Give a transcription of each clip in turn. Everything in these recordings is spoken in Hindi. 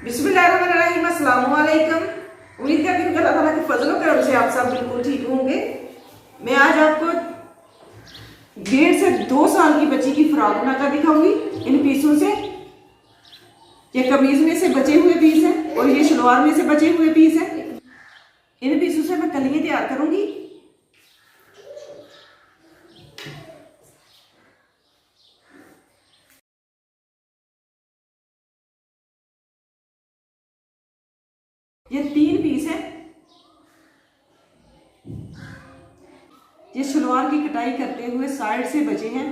बिस्मिल्लाहिर्रहमानिर्रहीम, अस्सलाम वालेकुम। उम्मीद करती हूँ कि अल्लाह ताला के फजल करम से आप सब बिल्कुल ठीक होंगे। मैं आज आपको 1.5 से 2 साल की बच्ची की फ्रॉक बनाकर दिखाऊंगी इन पीसों से। ये कमीज में से बचे हुए पीस हैं और ये शलवार में से बचे हुए पीस हैं। इन पीसों से मैं कलियां तैयार करूंगी। ये 3 पीस हैं। ये शलवार की कटाई करते हुए साइड से बचे हैं।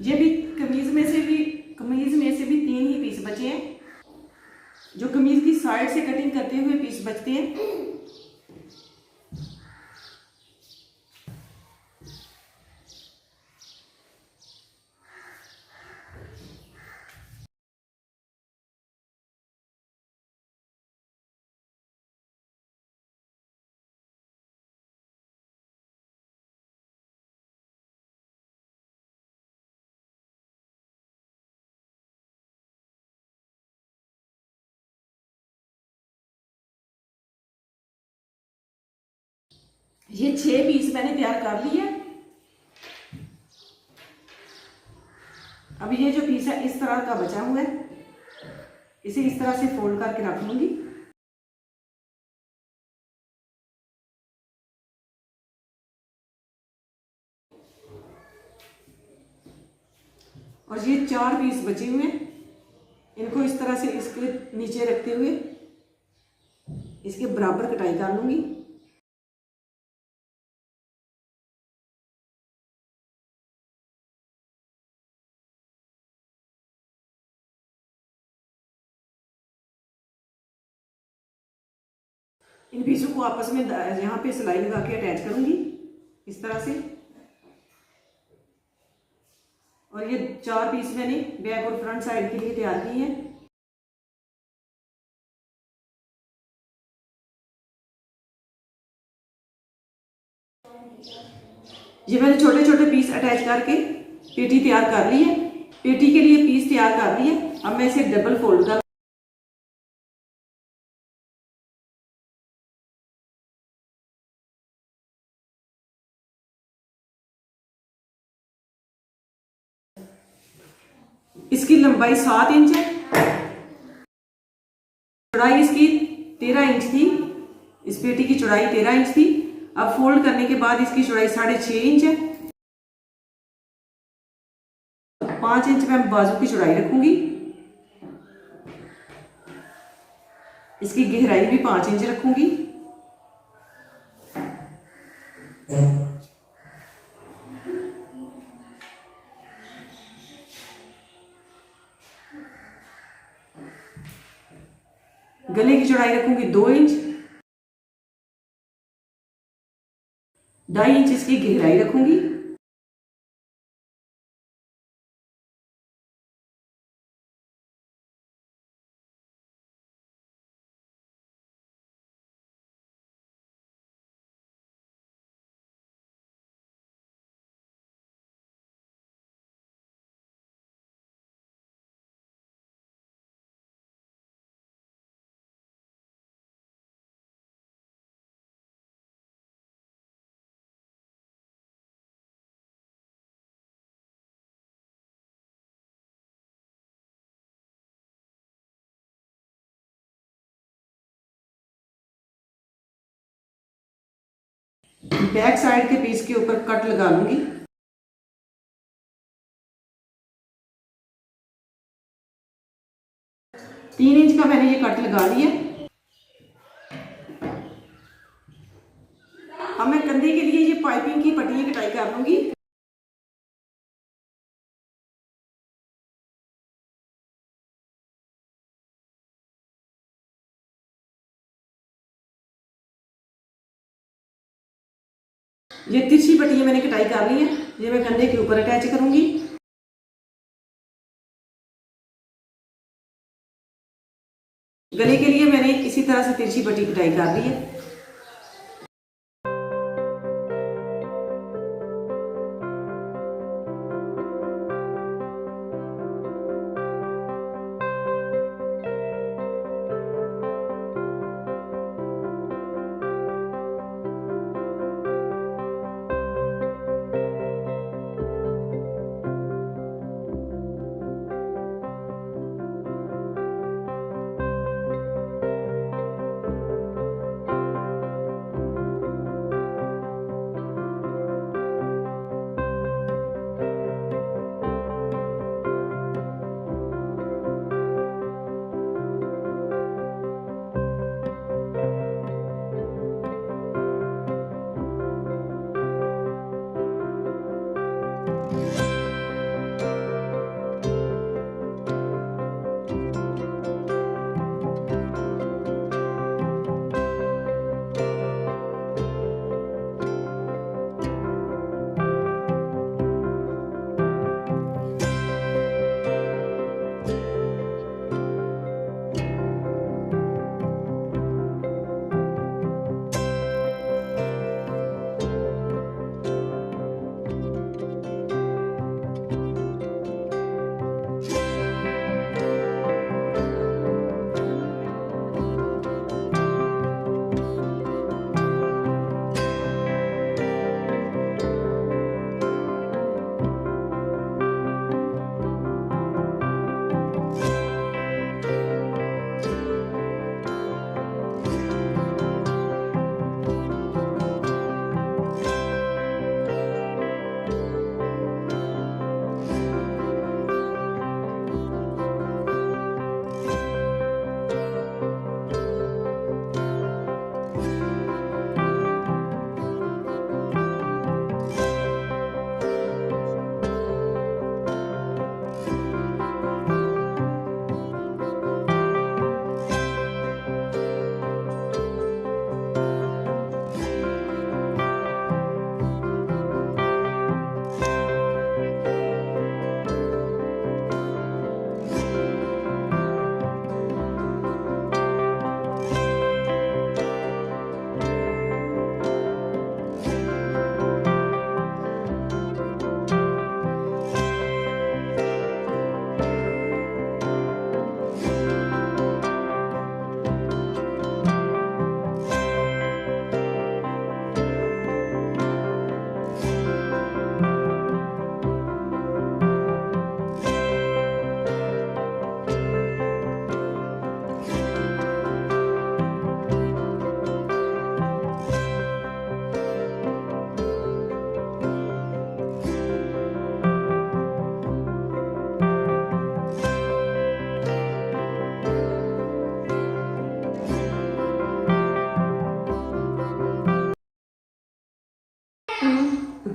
ये भी कमीज में से भी 3 ही पीस बचे हैं। जो कमीज की साइड से कटिंग करते हुए पीस बचते हैं। ये 6 पीस मैंने तैयार कर लिए। अब ये जो पीस है इस तरह का बचा हुआ है, इसे इस तरह से फोल्ड करके रख लूंगी। और ये 4 पीस बचे हुए हैं, इनको इस तरह से इसके नीचे रखते हुए इसके बराबर कटाई कर लूंगी। इन पीसों को आपस में यहाँ पे सिलाई लगा के अटैच करूंगी इस तरह से। और ये 4 पीस मैंने बैक और फ्रंट साइड के लिए तैयार किए हैं। ये मैंने छोटे छोटे पीस अटैच करके पेटी तैयार कर ली है। पेटी के लिए पीस तैयार कर लिए। अब मैं इसे डबल फोल्ड कर इसकी लंबाई 7 इंच है, चौड़ाई इसकी 13 इंच थी। इस पेटी की चौड़ाई 13 इंच थी। अब फोल्ड करने के बाद इसकी चौड़ाई 6.5 इंच है। 5 इंच मैं बाजू की चौड़ाई रखूंगी। इसकी गहराई भी 5 इंच रखूंगी। गले की चौड़ाई रखूंगी 2 इंच। 2.5 इंच इसकी गहराई रखूंगी। बैक साइड के पीस के ऊपर कट लगा लूंगी। तीन इंच का मैंने ये कट लगा लिया। अब मैं कंधे के लिए ये पाइपिंग की पट्टियां कटाई कर लूंगी। ये तिरछी पट्टियां मैंने कटाई कर ली है। ये मैं कंधे के ऊपर अटैच करूंगी। गले के लिए मैंने इसी तरह से तिरछी पट्टी कटाई कर ली है।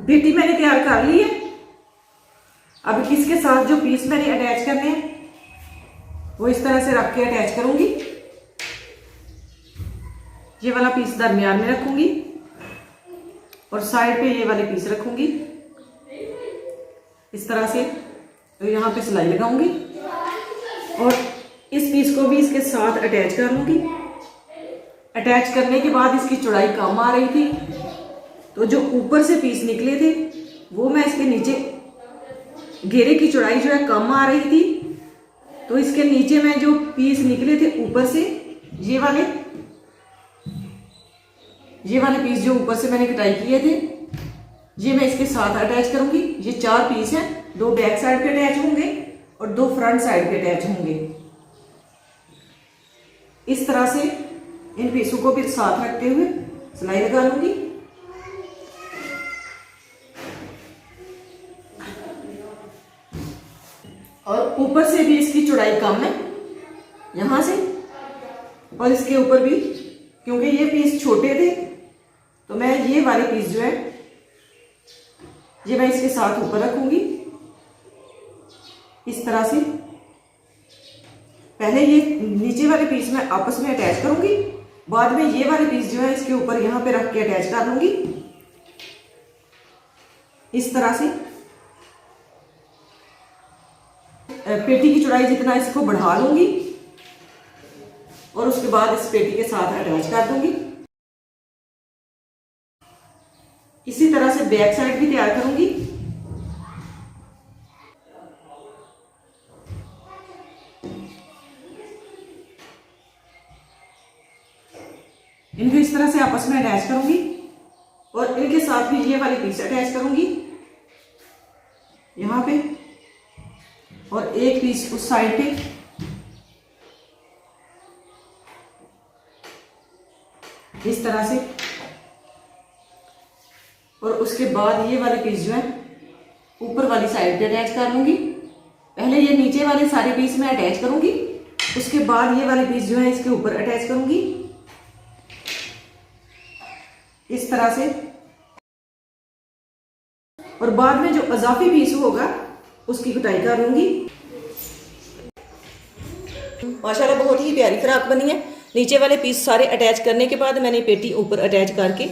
पेटी मैंने तैयार कर ली है। अब इसके साथ जो पीस मैंने अटैच करने हैं वो इस तरह से रख के अटैच करूंगी। ये वाला पीस दरमियान में रखूंगी और साइड पे ये वाले पीस रखूंगी इस तरह से। तो यहाँ पे सिलाई लगाऊंगी और इस पीस को भी इसके साथ अटैच कर लूंगी। अटैच करने के बाद इसकी चौड़ाई कम आ रही थी, तो जो ऊपर से पीस निकले थे वो मैं इसके नीचे, घेरे की चौड़ाई जो है कम आ रही थी, तो इसके नीचे में जो पीस निकले थे ऊपर से, ये वाले पीस जो ऊपर से मैंने कटाई किए थे, ये मैं इसके साथ अटैच करूंगी। ये 4 पीस हैं, 2 बैक साइड पे अटैच होंगे और 2 फ्रंट साइड पे अटैच होंगे। इस तरह से इन पीसों को भी साथ रखते हुए सिलाई लगा लूंगी। और ऊपर से भी इसकी चौड़ाई कम है यहां से, और इसके ऊपर भी, क्योंकि ये पीस छोटे थे तो मैं ये वाले पीस जो है ये मैं इसके साथ ऊपर रखूंगी इस तरह से। पहले ये नीचे वाले पीस में आपस में अटैच करूंगी, बाद में ये वाले पीस जो है इसके ऊपर यहां पे रख के अटैच कर लूंगी इस तरह से। पेटी की चौड़ाई जितना इसको बढ़ा लूंगी और उसके बाद इस पेटी के साथ अटैच कर दूंगी। इसी तरह से बैक साइड भी तैयार करूंगी। इनको इस तरह से आपस में अटैच करूंगी और इनके साथ भी ये वाले पीस अटैच करूंगी यहां पे, और एक पीस उस साइड पे। इस तरह से, और उसके बाद ये वाले पीस जो है ऊपर वाली साइड पे अटैच कर लूंगी। पहले ये नीचे वाले सारे पीस में अटैच करूंगी, उसके बाद ये वाले पीस जो है इसके ऊपर अटैच करूंगी इस तरह से। और बाद में जो अजाफी पीस होगा उसकी कटाई कर लूंगी। माशाल्लाह बहुत ही प्यारी फ्रॉक बनी है। नीचे वाले पीस सारे अटैच करने के बाद मैंने पेटी ऊपर अटैच करके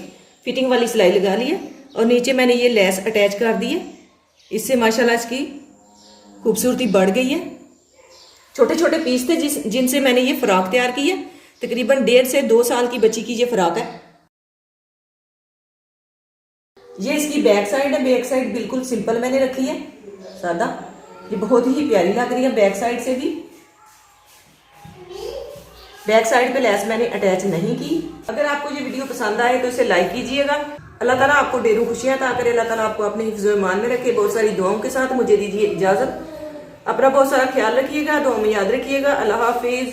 फिटिंग वाली सिलाई लगा ली है और नीचे मैंने ये लेस अटैच कर दी है। इससे माशाल्लाह इसकी खूबसूरती बढ़ गई है। छोटे छोटे पीस थे जिनसे मैंने ये फ्रॉक तैयार की है। तकरीबन 1.5 से 2 साल की बच्ची की ये फ्रॉक है। ये इसकी बैक साइड है। बैक साइड बिल्कुल सिंपल मैंने रखी है, सादा। ये बहुत ही प्यारी लग रही है बैक साइड से भी। बैक साइड पे लेस मैंने अटैच नहीं की। अगर आपको ये वीडियो पसंद आए तो इसे लाइक कीजिएगा। अल्लाह ताला आपको ढेरों खुशियां अता करे। अल्लाह ताला आपको अपने हिफ्ज़ व ईमान में रखे। बहुत सारी दुआओं के साथ मुझे दीजिए इजाजत। अपना बहुत सारा ख्याल रखिएगा, दुआ में याद रखिएगा। अल्लाह हाफिज।